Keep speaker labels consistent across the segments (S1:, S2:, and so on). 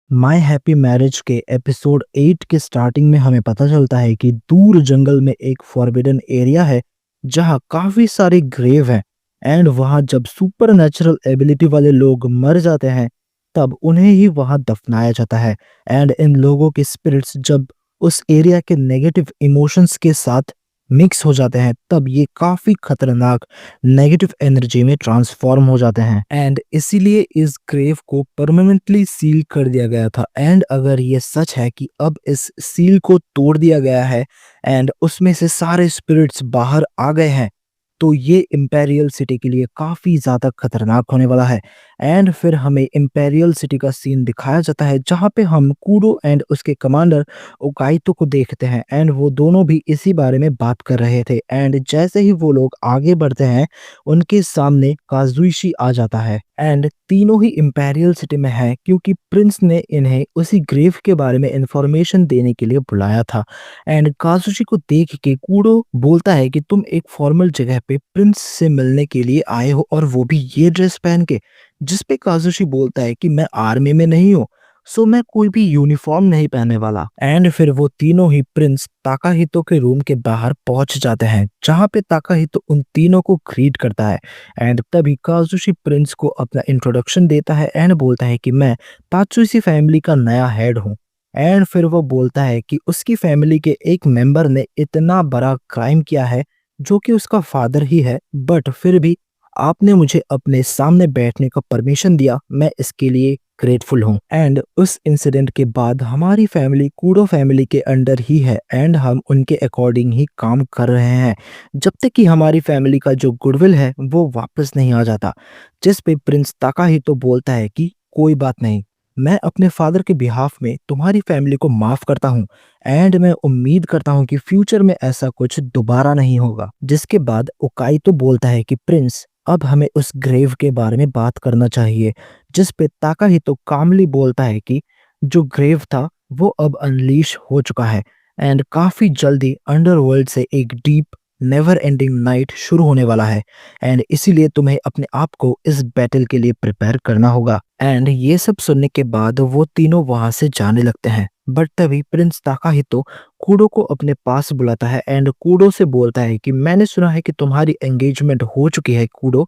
S1: My happy marriage के episode 8 के starting में हमें पता चलता है कि दूर जंगल में एक फॉरबिडन एरिया है जहाँ काफी सारे ग्रेव हैं। एंड वहाँ जब सुपर नेचुरल एबिलिटी वाले लोग मर जाते हैं तब उन्हें ही वहाँ दफनाया जाता है। एंड इन लोगों के स्पिरिट्स जब उस एरिया के नेगेटिव इमोशंस के साथ मिक्स हो जाते हैं तब ये काफी खतरनाक नेगेटिव एनर्जी में ट्रांसफॉर्म हो जाते हैं। एंड इसीलिए इस ग्रेव को परमानेंटली सील कर दिया गया था। एंड अगर ये सच है कि अब इस सील को तोड़ दिया गया है एंड उसमें से सारे स्पिरिट्स बाहर आ गए हैं तो ये इम्पेरियल सिटी के लिए काफी ज्यादा खतरनाक होने वाला है। एंड फिर हमें इम्पेरियल सिटी का सीन दिखाया जाता है जहाँ पे हम कूडो एंड उसके कमांडर ओकाइतो को देखते हैं। एंड वो दोनों भी इसी बारे में बात कर रहे थे। एंड जैसे ही वो लोग आगे बढ़ते हैं उनके सामने काजुइशी आ जाता है। एंड तीनों ही इम्पेरियल सिटी में है क्योंकि प्रिंस ने इन्हें उसी ग्रेव के बारे में इंफॉर्मेशन देने के लिए बुलाया था। एंड काजुशी को देख के कूडो बोलता है कि तुम एक फॉर्मल जगह पे प्रिंस से मिलने के लिए आए हो और वो भी ये ड्रेस पहन के। जिस पे काजुशी बोलता है कि मैं आर्मी में नहीं हूँ, सो मैं कोई भी यूनिफॉर्म नहीं पहनने वाला। एंड फिर वो तीनों ही प्रिंस ताकाहितो के रूम के बाहर पहुंच जाते हैं जहां पे ताकाहितो उन तीनों को ग्रीट करता है। एंड तभी काजुशी प्रिंस को अपना इंट्रोडक्शन देता है एंड बोलता है कि मैं तात्सुशी फैमिली का नया हेड हूँ। एंड फिर वो बोलता है कि उसकी फैमिली के एक मेंबर ने इतना बड़ा क्राइम किया है जो कि उसका फादर ही है, बट फिर भी आपने मुझे अपने सामने बैठने का परमिशन दिया, मैं इसके लिए ग्रेटफुल हूँ। एंड उस इंसिडेंट के बाद हमारी फैमिली कूडो फैमिली के अंडर ही है एंड हम उनके अकॉर्डिंग ही काम कर रहे हैं जब तक कि हमारी फैमिली का जो गुडविल है वो वापस नहीं आ जाता। जिस पे प्रिंस ताकाहितो बोलता है कि कोई बात नहीं, मैं अपने फादर के बिहाफ में तुम्हारी फैमिली को माफ करता हूँ एंड मैं उम्मीद करता हूँ कि फ्यूचर में ऐसा कुछ दोबारा नहीं होगा। जिसके बाद ओकाइतो बोलता है कि प्रिंस अब हमें उस ग्रेव के बारे में बात करना चाहिए। जिस पे ताकाहितो कामली बोलता है कि जो ग्रेव था वो अब अनलीश हो चुका है एंड काफी जल्दी अंडरवर्ल्ड से एक डीप नेवर एंडिंग नाइट शुरू होने वाला है। एंड इसीलिए तुम्हें अपने आप को इस बैटल के लिए प्रिपेयर करना होगा। एंड ये सब सुनने के बाद वो तीनों वहां से जाने लगते हैं। बट तभी प्रिंस ताकाहितो कूडो को अपने पास बुलाता है एंड कूडो से बोलता है कि मैंने सुना है कि तुम्हारी एंगेजमेंट हो चुकी है कूडो।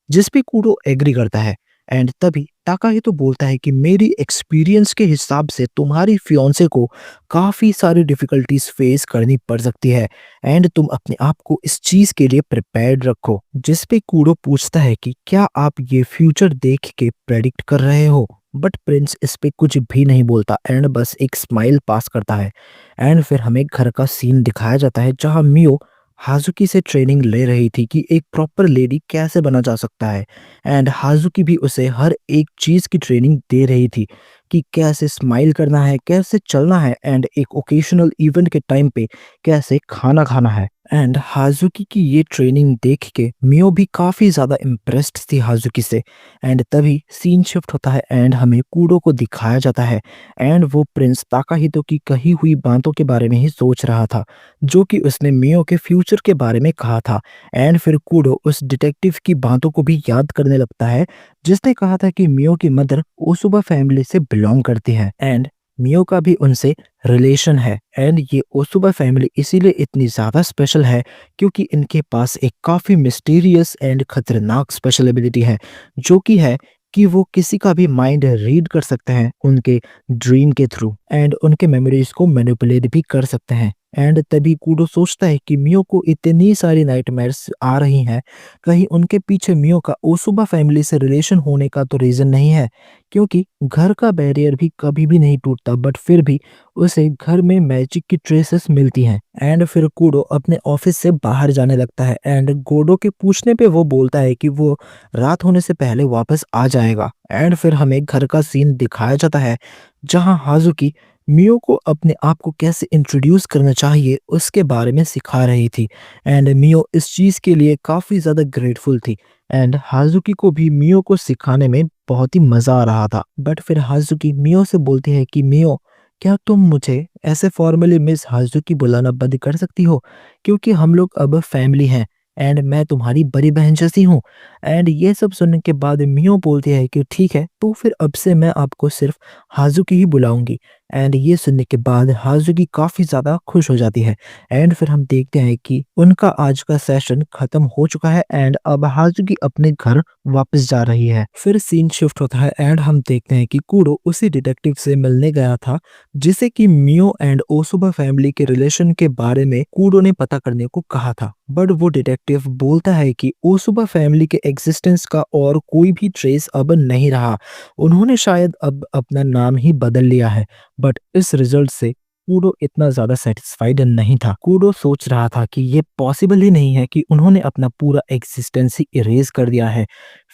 S1: जिस पे कूडो एग्री करता है। एंड तभी ताकाहितो बोलता है कि मेरी एक्सपीरियंस के हिसाब से तुम्हारी फियांसे को काफी सारी डिफिकल्टीज फेस करनी पड़ सकती है एंड तुम अपने आप को इस चीज के लिए प्रिपेयर्ड रखो। जिस पे कूडो पूछता है कि क्या आप ये फ्यूचर देख के प्रेडिक्ट कर रहे हो, बट प्रिंस इस पे कुछ भी नहीं बोलता एंड बस एक स्माइल पास करता है। एंड फिर हमें घर का सीन दिखाया जाता है जहां मियो हाजुकी से ट्रेनिंग ले रही थी कि एक प्रॉपर लेडी कैसे बना जा सकता है। एंड हाजुकी भी उसे हर एक चीज की ट्रेनिंग दे रही थी कि कैसे स्माइल करना है, कैसे चलना है एंड एक ओकेशनल इवेंट के टाइम पे कैसे खाना खाना है। एंड हाजुकी की ये ट्रेनिंग देख के मियो भी काफी ज्यादा इम्प्रेस्ड थी हाजुकी से। एंड तभी सीन शिफ्ट होता है एंड हमें कूडो को दिखाया जाता है एंड वो प्रिंस ताकाहितो की कही हुई बातों के बारे में ही सोच रहा था जो कि उसने मियो के फ्यूचर के बारे में कहा था। एंड फिर कूडो उस डिटेक्टिव की बातों को भी याद करने लगता है जिसने कहा था कि मियो की मदर ओसुबा फैमिली से बिलोंग करती है एंड मियो का भी उनसे रिलेशन है। एंड ये ओसुबा फैमिली इसीलिए इतनी ज्यादा स्पेशल है क्योंकि इनके पास एक काफी मिस्टीरियस एंड खतरनाक स्पेशल एबिलिटी है जो कि है कि वो किसी का भी माइंड रीड कर सकते हैं उनके ड्रीम के थ्रू एंड उनके मेमोरीज को मैनिपुलेट भी कर सकते हैं। एंड तभी कूडो सोचता है कि मियो को इतनी सारी नाइटमेयर्स आ रही हैं, कहीं उनके पीछे मियो का ओसुबा फैमिली से रिलेशन होने का तो रीजन नहीं है क्योंकि घर का बैरियर भी कभी भी नहीं टूटता, बट फिर भी उसे घर में मैजिक की ट्रेसेस मिलती हैं। एंड फिर कूडो अपने ऑफिस से बाहर जाने लगता है एंड गोडो के पूछने पे वो बोलता है कि वो रात होने से पहले वापस आ जाएगा। एंड फिर हमें घर का सीन दिखाया जाता है जहां हाजुकी मियो को अपने आप को कैसे इंट्रोड्यूस करना चाहिए उसके बारे में सिखा रही थी। एंड मियो इस चीज के लिए काफी ज्यादा ग्रेटफुल थी एंड हाजुकी को भी मियो को सिखाने में बहुत ही मजा आ रहा था। बट फिर हाजुकी मियो से बोलती है कि मियो, क्या तुम मुझे ऐसे फॉर्मली मिस हाजुकी बुलाना बंद कर सकती हो क्योंकि हम लोग अब फैमिली हैं एंड मैं तुम्हारी बड़ी बहन जैसी हूँ। एंड ये सब सुनने के बाद मियो बोलती है कि ठीक है, तो फिर अब से मैं आपको सिर्फ हाज़ुकी ही बुलाऊँगी। एंड ये सुनने के बाद हाज़ुकी काफ़ी ज़्यादा खुश हो जाती है। एंड फिर हम देखते हैं कि उनका आज का सेशन खत्म हो चुका है एंड अब हाज़ुकी अपने घर वापस जा रही है। फिर सीन शिफ्ट होता है एंड हम देखते हैं कि कूडो उसी डिटेक्टिव से मिलने गया था जिसे कि मियो एंड ओसुबा फैमिली के रिलेशन के बारे में कूडो ने पता करने को कहा था। बट वो डिटेक्टिव बोलता है कि ओसुबा फैमिली के एग्जिस्टेंस का और कोई भी ट्रेस अब नहीं रहा। उन्होंने शायद अब अपना नाम ही बदल लिया है। बट इस रिजल्ट से कूडो इतना ज़्यादा सेटिस्फाइड नहीं था। कूडो सोच रहा था कि ये पॉसिबल ही नहीं है कि उन्होंने अपना पूरा एग्जिस्टेंस ही इरेज कर दिया है।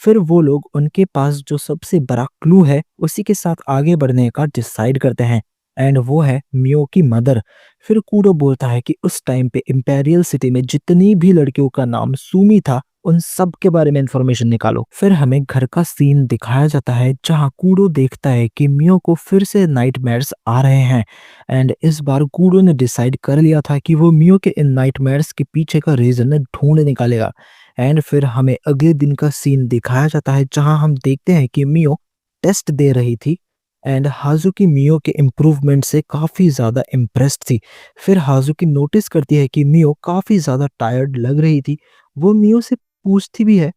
S1: फिर वो लोग उनके पास जो सबसे बड़ा क्लू है उसी के साथ आगे बढ़ने का डिसाइड करते हैं एंड वो है मियो की मदर। फिर कूडो बोलता है कि उस टाइम पे इंपेरियल सिटी में जितनी भी लड़कियों का नाम सूमी था उन सब के बारे में इंफॉर्मेशन निकालो। फिर हमें घर का सीन दिखाया जाता है जहां कूडो देखता है कि मियो को फिर से नाइटमेयर्स आ रहे हैं एंड इस बार कूडो ने डिसाइड कर लिया था कि वो मियो के इन नाइटमेयर्स के पीछे का रीजन ढूंढ निकालेगा। एंड फिर हमें अगले दिन का सीन दिखाया जाता है जहां हम देखते हैं कि मियो टेस्ट दे रही थी एंड हाजुकी मियो के इम्प्रूवमेंट से काफ़ी ज़्यादा इम्प्रेस्ड थी। फिर हाजुकी नोटिस करती है कि मियो काफ़ी ज़्यादा टायर्ड लग रही थी। वो मियो से पूछती भी है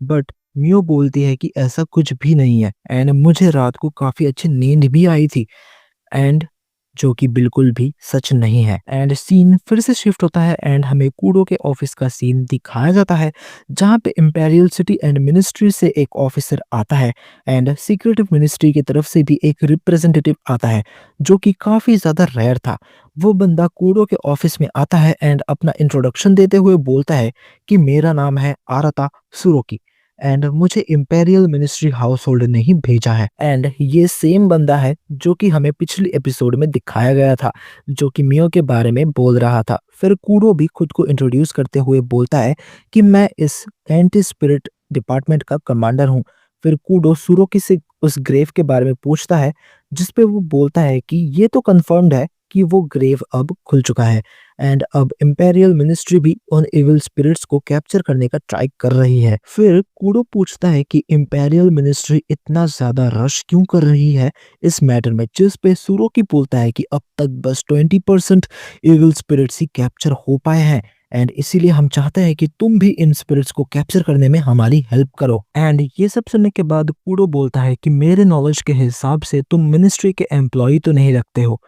S1: बट मियो बोलती है कि ऐसा कुछ भी नहीं है एंड मुझे रात को काफ़ी अच्छी नींद भी आई थी एंड जो कि बिल्कुल भी सच नहीं है। एंड सीन फिर से शिफ्ट होता है एंड हमें कूडो के ऑफिस का सीन दिखाया जाता है जहाँ पे इंपेरियल सिटी एंड मिनिस्ट्री से एक ऑफिसर आता है एंड सीक्रेटिव मिनिस्ट्री की तरफ से भी एक रिप्रेजेंटेटिव आता है जो कि काफ़ी ज़्यादा रेयर था। वो बंदा कूडो के ऑफिस में आता है एंड अपना इंट्रोडक्शन देते हुए बोलता है कि मेरा नाम है आरता सुरोकी एंड मुझे इंपेरियल मिनिस्ट्री हाउस होल्ड ने ही भेजा है। एंड ये सेम बंदा है जो कि हमें पिछली एपिसोड में दिखाया गया था जो कि मियो के बारे में बोल रहा था। फिर कूडो भी खुद को इंट्रोड्यूस करते हुए बोलता है कि मैं इस एंटी स्पिरिट डिपार्टमेंट का कमांडर हूँ। फिर कूडो सुरोकी से उस ग्रेव के बारे में पूछता है जिसपे वो बोलता है कि ये तो कंफर्म्ड है कि वो ग्रेव अब खुल चुका है एंड अब इंपेरियल मिनिस्ट्री भी उन इविल स्पिरिट्स को कैप्चर करने का ट्राई कर रही है। फिर कूडो पूछता है कि इंपेरियल मिनिस्ट्री इतना ज्यादा रश क्यों कर रही है इस मैटर में, जिस पे सुरोकी बोलता है कि अब तक बस 20% इविल स्पिरिट्स ही कैप्चर हो पाए हैं एंड इसीलिए हम चाहते हैं कि तुम भी इन स्पिरिट्स को कैप्चर करने में हमारी हेल्प करो। एंड ये सब सुनने के बाद कूडो बोलता है कि मेरे नॉलेज के हिसाब से तुम मिनिस्ट्री के एम्प्लॉय तो नहीं रखते हो,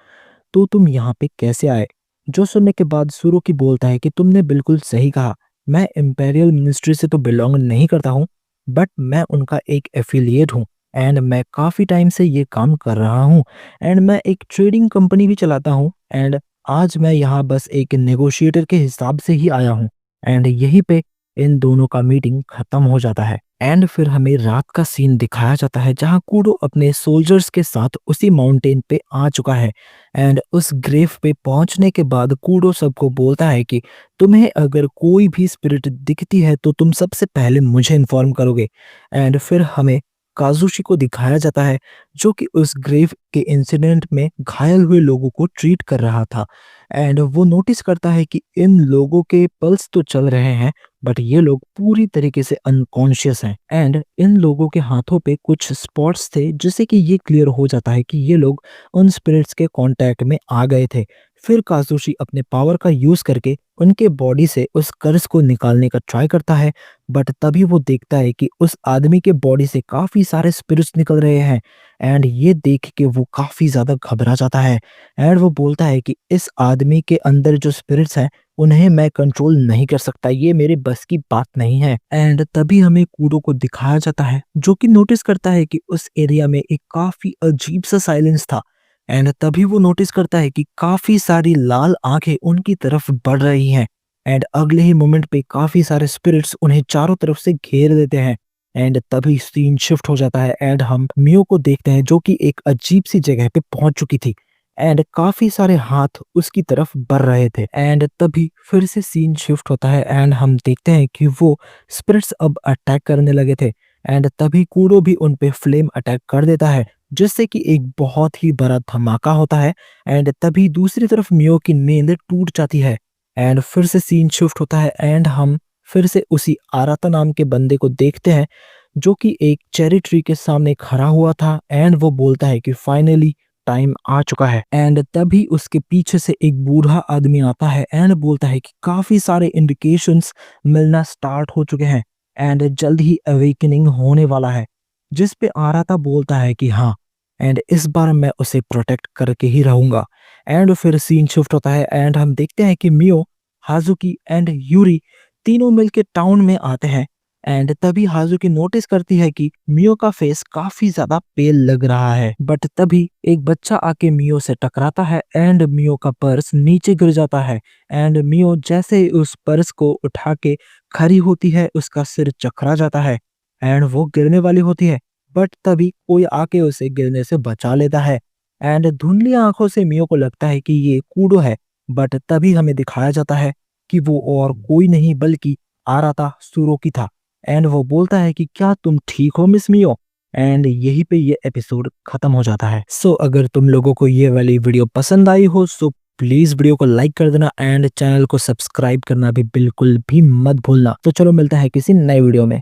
S1: तो तुम यहाँ पे कैसे आए? जो सुनने के बाद सुरुकी बोलता है कि तुमने बिल्कुल सही कहा, मैं इंपेरियल मिनिस्ट्री से तो बिलोंग नहीं करता हूँ, बट मैं उनका एक एफिलिएट हूँ एंड मैं काफ़ी टाइम से ये काम कर रहा हूँ एंड मैं एक ट्रेडिंग कंपनी भी चलाता हूँ एंड आज मैं यहाँ बस एक नेगोशिएटर के हिसाब से ही आया हूँ। एंड यहीं पे इन दोनों का मीटिंग खत्म हो जाता है एंड फिर हमें रात का सीन दिखाया जाता है जहाँ कूडो अपने सोल्जर्स के साथ उसी माउंटेन पे आ चुका है एंड उस ग्रेव पे पहुंचने के बाद कूडो सबको बोलता है कि तुम्हें अगर कोई भी स्पिरिट दिखती है तो तुम सबसे पहले मुझे इन्फॉर्म करोगे। एंड फिर हमें काजुशी को दिखाया जाता है जो कि उस ग्रेव के इंसिडेंट में घायल हुए लोगों को ट्रीट कर रहा था एंड वो नोटिस करता है कि इन लोगों के पल्स तो चल रहे हैं बट ये लोग पूरी तरीके से अनकॉन्शियस हैं एंड इन लोगों के हाथों पे कुछ स्पॉट्स थे जिससे कि ये क्लियर हो जाता है कि ये लोग उन स्पिरिट्स के कांटेक्ट में आ गए थे। फिर काजुशी अपने पावर का यूज करके उनके बॉडी से उस कर्स को निकालने का ट्राई करता है बट तभी वो देखता है कि उस आदमी के बॉडी से काफी सारे स्पिरिट्स निकल रहे हैं एंड ये देख के वो काफी ज्यादा घबरा जाता है एंड वो बोलता है कि इस आदमी के अंदर जो स्पिरिट्स हैं उन्हें मैं कंट्रोल नहीं कर सकता, ये मेरे बस की बात नहीं है। एंड तभी हमें कूडो को दिखाया जाता है जो कि नोटिस करता है कि उस एरिया में एक काफी अजीब सा साइलेंस था एंड तभी वो नोटिस करता है कि काफी सारी लाल आंखें उनकी तरफ बढ़ रही हैं एंड अगले ही मोमेंट पे काफी सारे स्पिरिट्स उन्हें चारों तरफ से घेर देते हैं एंड तभी सीन शिफ्ट हो जाता है एंड हम मियो को देखते हैं जो कि एक अजीब सी जगह पे पहुंच चुकी थी एंड काफी सारे हाथ उसकी तरफ बढ़ रहे थे एंड तभी फिर से सीन शिफ्ट होता है एंड हम देखते हैं कि वो स्पिरिट्स अब अटैक करने लगे थे एंड तभी कूडो भी उन पे फ्लेम अटैक कर देता है जिससे कि एक बहुत ही बड़ा धमाका होता है एंड तभी दूसरी तरफ मियो की नींद टूट जाती है एंड फिर से सीन शिफ्ट होता है एंड हम फिर से उसी आराता नाम के बंदे को देखते हैं जो कि एक चेरी ट्री के सामने खड़ा हुआ था एंड वो बोलता है कि फाइनली टाइम आ चुका है। एंड तभी उसके पीछे से एक बूढ़ा आदमी आता है एंड बोलता है कि काफी सारे इंडिकेशंस मिलना स्टार्ट हो चुके हैं एंड जल्द ही अवेकनिंग होने वाला है। जिस पे आराता बोलता है कि हाँ, एंड इस बार मैं उसे प्रोटेक्ट करके ही रहूंगा। एंड फिर सीन शिफ्ट होता है एंड हम देखते हैं कि मियो, हाजुकी एंड यूरी तीनों मिलके टाउन में आते हैं। एंड तभी हाजुकी नोटिस करती है कि मियो का फेस काफी ज्यादा पेल लग रहा है। बट तभी एक बच्चा आके मियो से टकराता है एंड मियो का पर्स नीचे गिर जाता है। एंड मियो जैसे ही उस पर्स को उठा के खड़ी होती है उसका सिर चकरा जाता है एंड वो गिरने वाली होती है। बट तभी कोई आके उसे गिरने से बचा लेता है एंड धुंधली आंखों से मियो को लगता है कि ये कूडो है। बट तभी हमें दिखाया जाता है कि वो और कोई नहीं बल्कि आराता सुरोकी था। एंड वो बोलता है कि क्या तुम ठीक हो मिस मियो। एंड यहीं पे ये एपिसोड खत्म हो जाता है। सो अगर तुम लोगों को ये वाली वीडियो पसंद आई हो सो प्लीज वीडियो को लाइक कर देना एंड चैनल को सब्सक्राइब करना भी बिल्कुल भी मत भूलना। तो चलो मिलता है किसी नए वीडियो में।